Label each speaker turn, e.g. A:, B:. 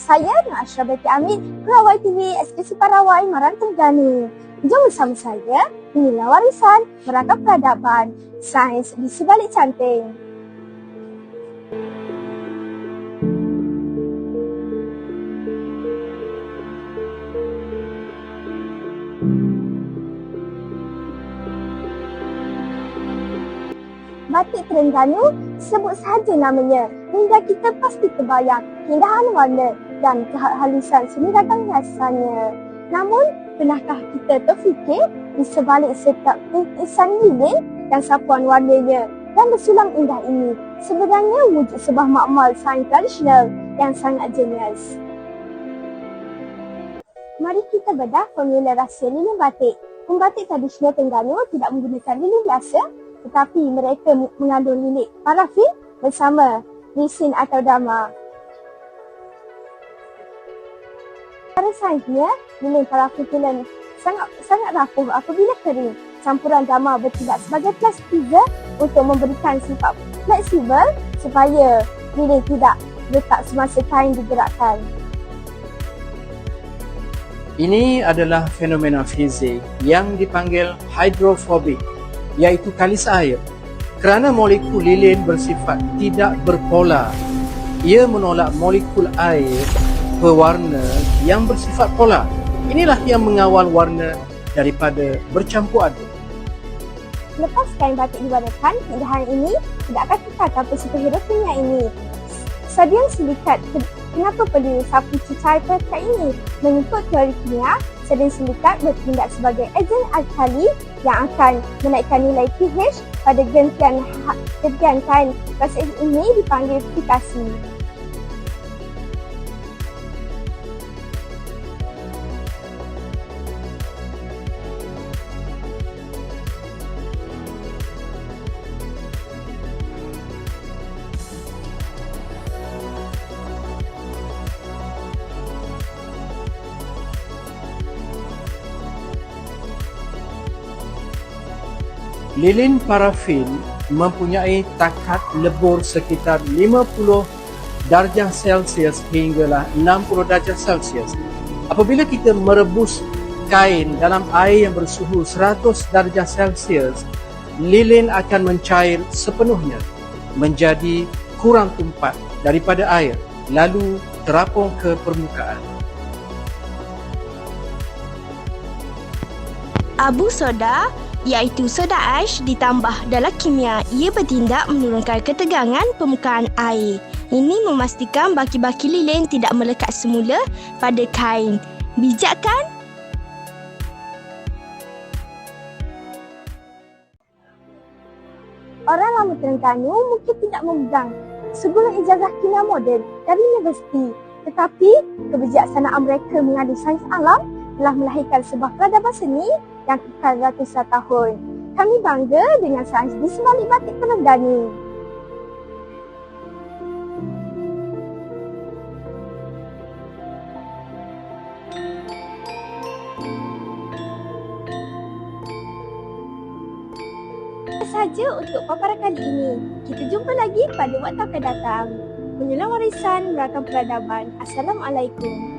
A: Saya Nur Ashraf Binti Amin, Perawai TV SPC Parawai Marang Terengganu. Jom bersama saya menilai warisan merangkap peradaban sains di sebalik canting. Batik Terengganu, sebut sahaja namanya, hingga kita pasti terbayang keindahan warna dan kehalusan seni ragang hiasannya. Namun, pernahkah kita terfikir di sebalik setiap intisan lilin dan sapuan warnanya dan bersulam indah ini sebenarnya wujud sebuah makmal sains tradisional yang sangat jenius. Mari kita bedah formula rahsia lilin batik. Pembatik tradisional Terengganu tidak menggunakan lilin biasa, tetapi mereka mengandung lilin parafin bersama resin atau dama. Cara sainsnya, lilin parafin sangat rapuh apabila kering. Campuran dama bertindak sebagai plasticizer untuk memberikan sifat fleksibel supaya lilin tidak retak semasa kain digerakkan.
B: Ini adalah fenomena fizik yang dipanggil hidrofobik, iaitu kalis air. Kerana molekul lilin bersifat tidak berpolar, ia menolak molekul air berwarna yang bersifat polar. Inilah yang mengawal warna daripada bercampur aduk.
A: Lepas kain batik diwarnakan, keindahan ini tidak akan kekal tanpa superhero kimia ini. Sodium silikat. Kenapa perlu sapu cecair pekat ini? Mengikut teori kimia, sodium silikat bertindak sebagai ejen alkali yang akan menaikkan nilai pH pada gentian kain. Proses ini dipanggil fikasi.
B: Lilin parafin mempunyai takat lebur sekitar 50 darjah Celsius hinggalah 60 darjah Celsius. Apabila kita merebus kain dalam air yang bersuhu 100 darjah Celsius, lilin akan mencair sepenuhnya menjadi kurang tumpat daripada air, lalu terapung ke permukaan.
C: Abu soda iaitu soda ash ditambah dalam kimia, ia bertindak menurunkan ketegangan permukaan air. Ini memastikan baki-baki lilin tidak melekat semula pada kain. Bijak kan?
A: Orang lama Terengganu mungkin tidak memegang segulung ijazah kimia moden dari universiti, tetapi kebijaksanaan mereka mengadu sains alam telah melahirkan sebuah peradaban seni yang kekal ratusan tahun. Kami bangga dengan sains di sebalik batik Terengganu. Sahaja untuk paparan kali ini. Kita jumpa lagi pada waktu akan datang. Menyelam warisan merangkap peradaban. Assalamualaikum.